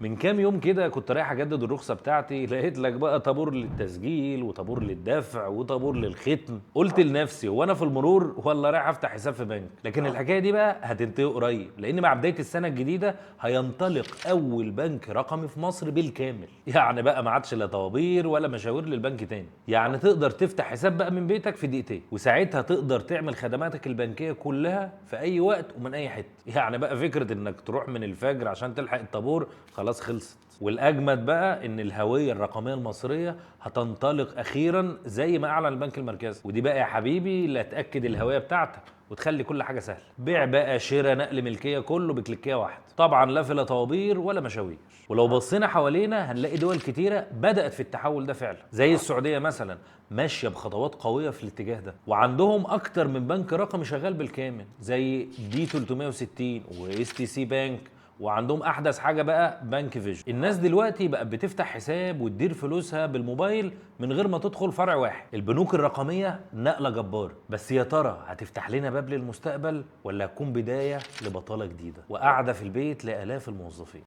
من كام يوم كده كنت رايح اجدد الرخصه بتاعتي، لقيت لك بقى طابور للتسجيل وطابور للدفع وطابور للختم. قلت لنفسي هو انا في المرور ولا رايح افتح حساب في بنك؟ لكن الحكايه دي بقى هتنتهي قريب، لان مع بدايه السنه الجديده هينطلق اول بنك رقمي في مصر بالكامل. يعني بقى ما عادش لا طوابير ولا مشاوير للبنك تاني، يعني تقدر تفتح حساب بقى من بيتك في دقيقتين، وساعتها تقدر تعمل خدماتك البنكيه كلها في اي وقت ومن اي حته. يعني بقى فكره انك تروح من الفجر عشان تلحق الطابور خلاص خلصت. والاجمد بقى ان الهويه الرقميه المصريه هتنطلق اخيرا زي ما اعلن البنك المركزي، ودي بقى يا حبيبي اللي هتاكد الهويه بتاعتك وتخلي كل حاجه سهله. بيع بقى شراء نقل ملكيه كله بكليكيه واحده، طبعا لا في لا طوابير ولا مشاوير. ولو بصينا حوالينا هنلاقي دول كتيره بدات في التحول ده فعلا، زي السعوديه مثلا ماشيه بخطوات قويه في الاتجاه ده، وعندهم اكتر من بنك رقمي شغال بالكامل زي دي 360 واس تي سي بانك، وعندهم احدث حاجه بقى بنك فيجن. الناس دلوقتي بقت بتفتح حساب وتدير فلوسها بالموبايل من غير ما تدخل فرع واحد. البنوك الرقميه نقله جباره، بس يا ترى هتفتح لنا باب للمستقبل ولا هتكون بدايه لبطاله جديده وقاعده في البيت لالاف الموظفين؟